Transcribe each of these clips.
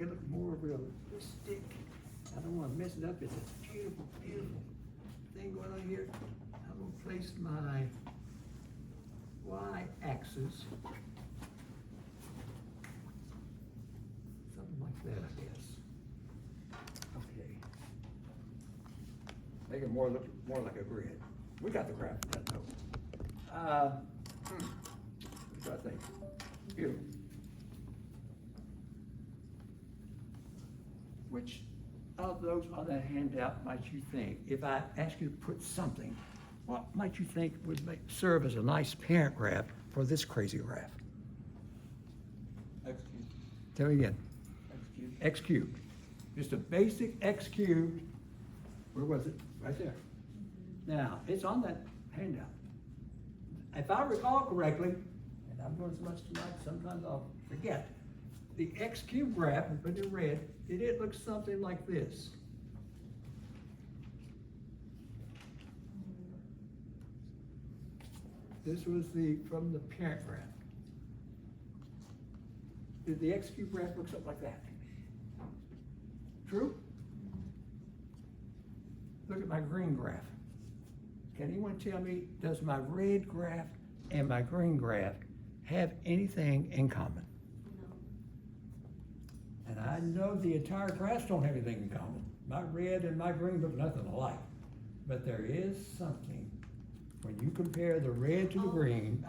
make it look more realistic. I don't want to mess it up. It's a beautiful, beautiful thing going on here. I'm going to place my y-axis. Something like that, I guess. Okay. Make it look more like a grid. We got the graph, though. What do I think? Beautiful. Which of those on that handout might you think, if I ask you to put something, what might you think would serve as a nice parent graph for this crazy graph? X cubed. Tell me again. X cubed. X cubed. Just a basic X cubed. Where was it? Right there. Now, it's on that handout. If I recall correctly, and I'm doing so much tonight, sometimes I'll forget, the X cubed graph, and put it in red, it looks something like this. This was from the parent graph. Did the X cubed graph look something like that? True? Look at my green graph. Can anyone tell me, does my red graph and my green graph have anything in common? No. And I know the entire graphs don't have anything in common. My red and my green look nothing alike. But there is something. When you compare the red to the green,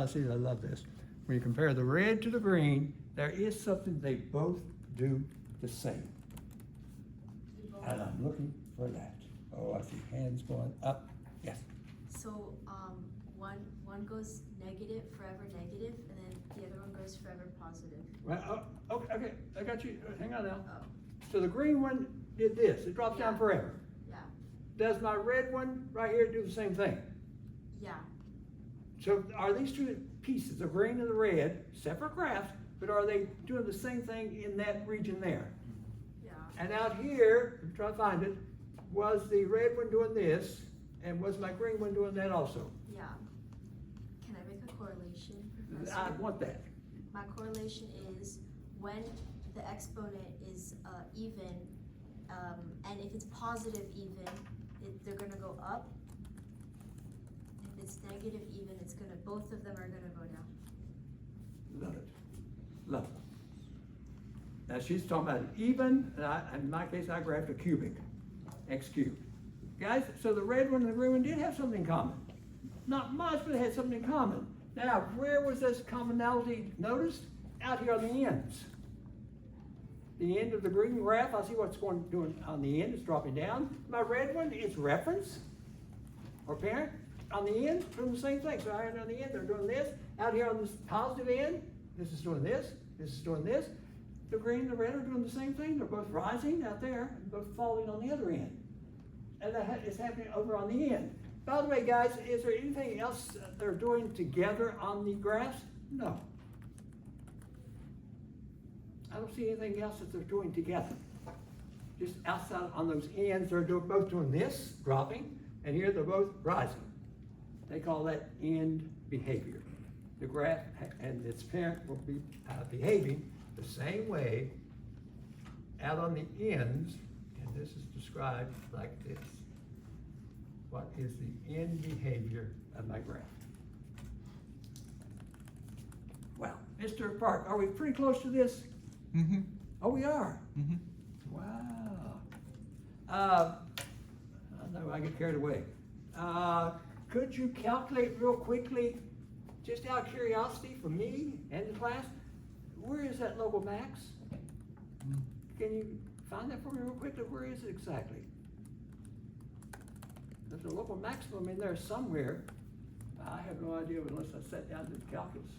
see, I love this. When you compare the red to the green, there is something they both do the same. And I'm looking for that. Oh, I see hands going up. Yes. So one goes negative, forever negative, and then the other one goes forever positive. Well, okay, I got you. Hang on now. Oh. So the green one did this. It drops down forever. Yeah. Does my red one right here do the same thing? Yeah. So are these two pieces, the green and the red, separate graphs, but are they doing the same thing in that region there? Yeah. And out here, I'm trying to find it, was the red one doing this, and was my green one doing that also? Yeah. Can I make a correlation, Professor? I want that. My correlation is when the exponent is even, and if it's positive even, they're gonna go up. If it's negative even, both of them are gonna go down. Love it. Love it. Now she's talking about even, and in my case I graphed a cubic, X cubed. Guys, so the red one and the green one did have something in common. Not much, but they had something in common. Now, where was this commonality noticed? Out here on the ends. The end of the green graph, I see what's doing on the end, it's dropping down. My red one, it's reference, or parent. On the end, doing the same thing. So out here on the end, they're doing this. Out here on this positive end, this is doing this, this is doing this. The green and the red are doing the same thing. They're both rising out there, and both falling on the other end. And that is happening over on the end. By the way, guys, is there anything else they're doing together on the graphs? No. I don't see anything else that they're doing together. Just outside on those ends, they're both doing this, dropping, and here they're both rising. They call that end behavior. The graph and its parent will be behaving the same way out on the ends, and this is described like this. What is the end behavior of my graph? Wow, Mr. Park, are we pretty close to this? Mm-hmm. Oh, we are? Mm-hmm. Wow. I know I get carried away. Could you calculate real quickly, just out of curiosity for me and the class, where is that local max? Can you find that for me real quickly? Where is it exactly? There's a local maximum in there somewhere. I have no idea unless I sat down and did calculus.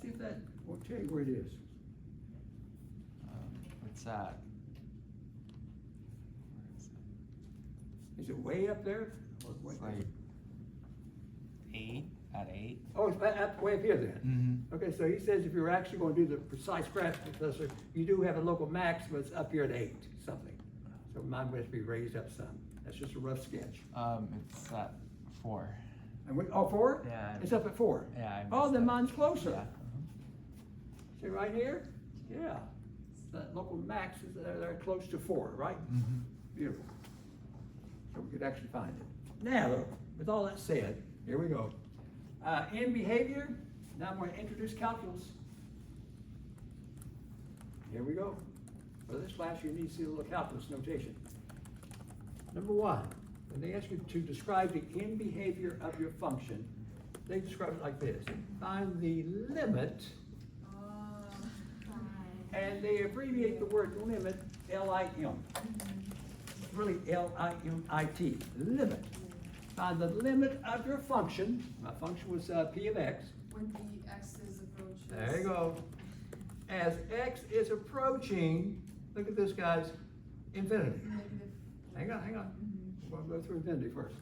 See if that will tell you where it is. What's that? Is it way up there? Or way It's like 8 at 8. Oh, it's way up here then. Mm-hmm. Okay, so he says if you're actually going to do the precise graph, Professor, you do have a local max, but it's up here at 8 something. So mine must be raised up some. That's just a rough sketch. It's at 4. And 4? Yeah. It's up at 4. Yeah. Oh, then mine's closer. Yeah. See right here? Yeah. that local max is, they're close to 4, right? Beautiful. So we could actually find it. Now, though, with all that said, here we go. In behavior, now I'm going to introduce calculus. Here we go. For this class, you need to see a little calculus notation. Number 1, when they ask you to describe the in behavior of your function, they describe it like this. Find the limit, and they abbreviate the word limit, L-I-M. It's really L-I-M-I-T, limit. Find the limit of your function. My function was P of X. When the x's approaches. There you go. As X is approaching, look at this, guys, infinity. Negative. Hang on. We'll go through infinity first.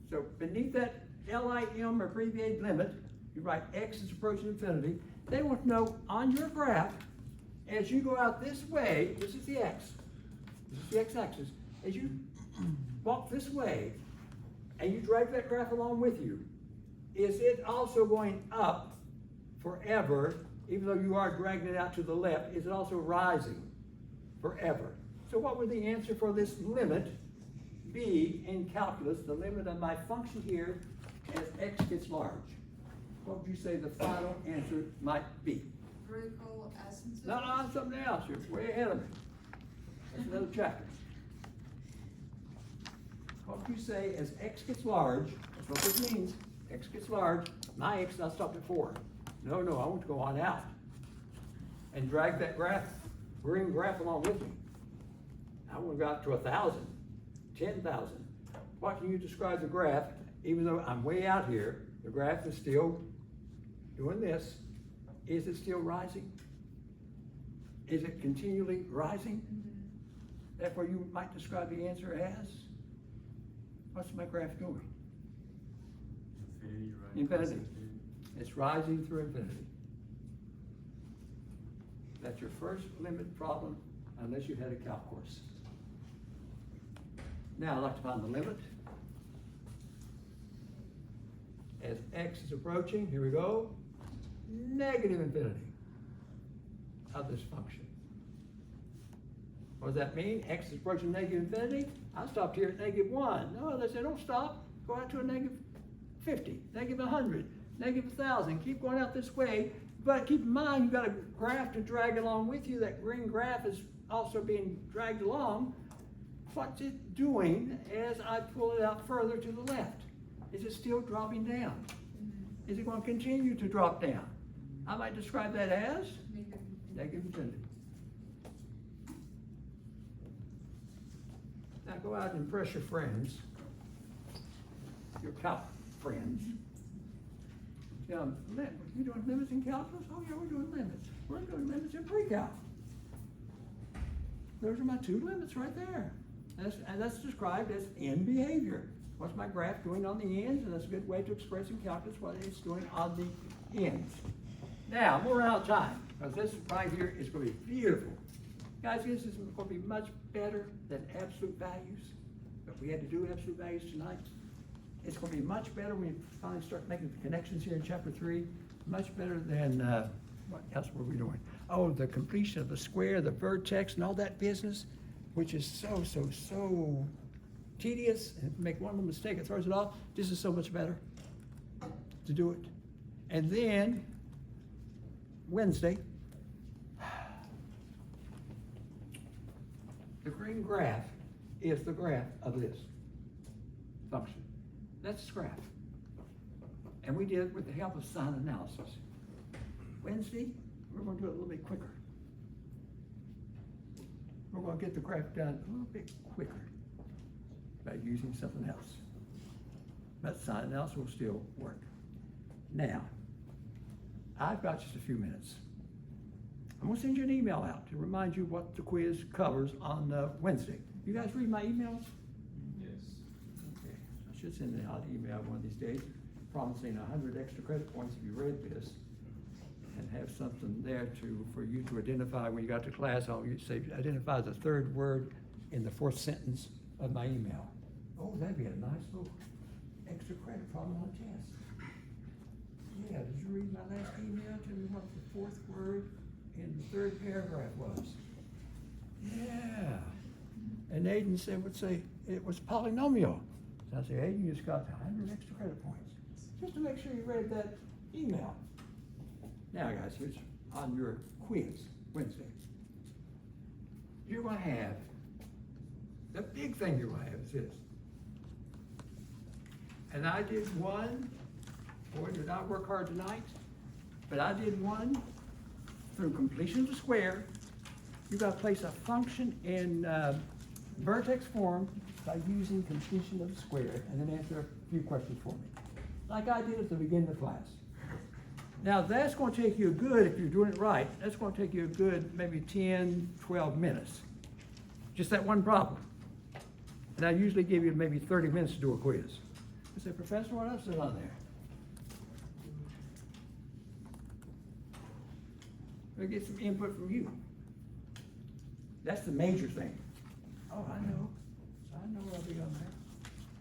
So beneath that LIM abbreviated limit, you write X is approaching infinity. They want to know on your graph, as you go out this way, this is the X, this is the X-axis. As you walk this way, and you drag that graph along with you, is it also going up forever, even though you are dragging it out to the left? Is it also rising forever? So what would the answer for this limit be in calculus, the limit of my function here as X gets large? What would you say the final answer might be? Vertical asymptote. No, something else. You're way ahead of me. That's another chapter. What would you say as X gets large? That's what this means. X gets large. My X now stopped at 4. No, I want to go on out and drag that graph, green graph along with me. I want to go out to 1,000, 10,000. What can you describe the graph? Even though I'm way out here, the graph is still doing this. Is it still rising? Is it continually rising? Therefore, you might describe the answer as, what's my graph doing? Infinity, right? Infinity. It's rising through infinity. That's your first limit problem, unless you had a calc course. Now I'd like to find the limit. As X is approaching, here we go, negative infinity of this function. What does that mean? X is approaching negative infinity. I stopped here at -1. No, they said don't stop. Go out to a -50, -100, -1,000. Keep going out this way. But keep in mind, you've got a graph to drag along with you. That green graph is also being dragged along. What's it doing as I pull it out further to the left? Is it still dropping down? Is it going to continue to drop down? I might describe that as negative infinity. Now go out and impress your friends, your calc friends. Tell them, you doing limits in calculus? Oh yeah, we're doing limits. We're doing limits in pre-calc. Those are my 2 limits right there. And that's described as in behavior. What's my graph doing on the ends? And that's a good way to express in calculus what it's doing on the ends. Now, we're out of time, because this right here is going to be beautiful. Guys, this is going to be much better than absolute values. But we had to do absolute values tonight. It's going to be much better when we finally start making the connections here in chapter 3. Much better than, what else were we doing? Oh, the completion of the square, the vertex, and all that business, which is so tedious. And if you make one little mistake, it throws it off. This is so much better to do it. And then, Wednesday, the green graph is the graph of this function. That's the graph. And we did it with the help of sign analysis. Wednesday, we're going to do it a little bit quicker. We're going to get the graph done a little bit quicker by using something else. But sign analysis will still work. Now, I've got just a few minutes. I'm going to send you an email out to remind you what the quiz covers on Wednesday. You guys read my emails? Yes. Okay, I should send out an email one of these days promising 100 extra credit points if you read this, and have something there for you to identify when you got to class. I'll say identify the 3rd word in the 4th sentence of my email. Oh, that'd be a nice little extra credit problem on the test. Yeah, did you read my last email? Tell me what the 4th word in the third paragraph was. Yeah. And Aiden would say it was polynomial. So I say, Aiden, you just got 100 extra credit points. Just to make sure you read that email. Now guys, here's on your quiz Wednesday. You're gonna have, the big thing you're gonna have is this. And I did one, boy, did I work hard tonight, but I did one through completion of the square. You gotta place a function in vertex form by using completion of the square, and then answer a few questions for me, like I did at the beginning of the class. Now that's gonna take you a good, if you're doing it right, that's gonna take you a good maybe 10, 12 minutes. Just that one problem. And I usually give you maybe 30 minutes to do a quiz. I said, Professor, what else is on there? We'll get some input from you. That's the major thing. Oh, I know what'll be on there.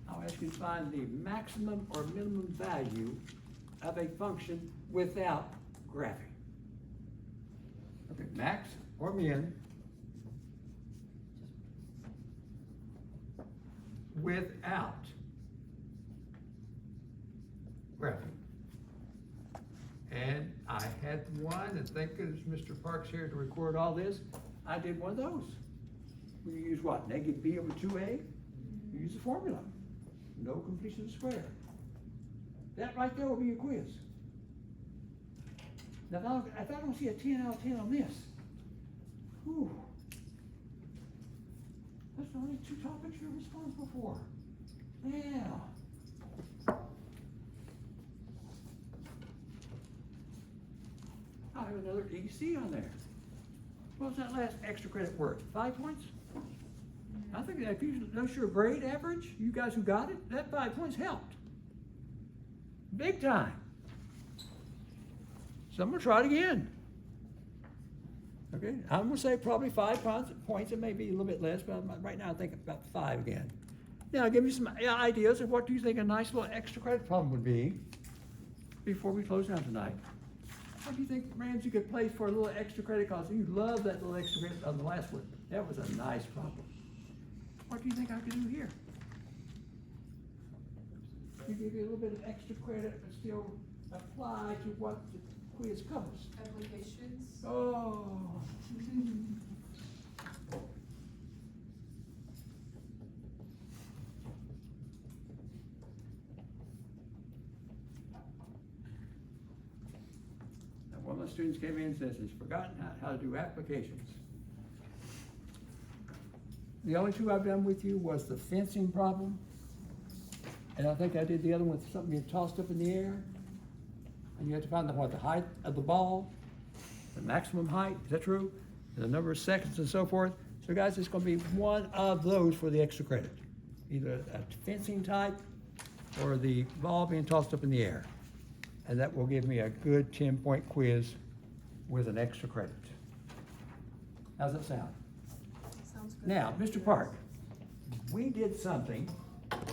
I'll ask you to find the maximum or minimum value of a function without graphing. Okay, max or min without graphing. And I had one, and thank goodness Mr. Parks here to record all this. I did one of those. We use what? Negative b over 2a? You use the formula. No completion of the square. That right there will be your quiz. Now, if I don't see a 10 out of 10 on this, whew, that's the only 2 topics you're responsible for. Yeah. I have another EC on there. What was that last extra credit worth? 5 points? I think that if you know your grade average, you guys who got it, that 5 points helped. Big time. So I'm gonna try it again. Okay, I'm gonna say probably 5 points. It may be a little bit less, but right now I think about 5 again. Now give me some ideas of what do you think a nice little extra credit problem would be before we close down tonight. What do you think, Ramsey, could play for a little extra credit? Cause you love that little extra credit on the last one. That was a nice problem. What do you think I could do here? You give you a little bit of extra credit, but still apply to what the quiz covers. Applications. Oh. Now, one of my students came in and says he's forgotten how to do applications. The only 2 I've done with you was the fencing problem. And I think I did the other one with something being tossed up in the air. And you have to find the height of the ball, the maximum height, is that true? And the number of seconds and so forth. So guys, it's gonna be one of those for the extra credit. Either a fencing type or the ball being tossed up in the air. And that will give me a good 10-point quiz with an extra credit. How's that sound? Sounds good. Now, Mr. Park, we did something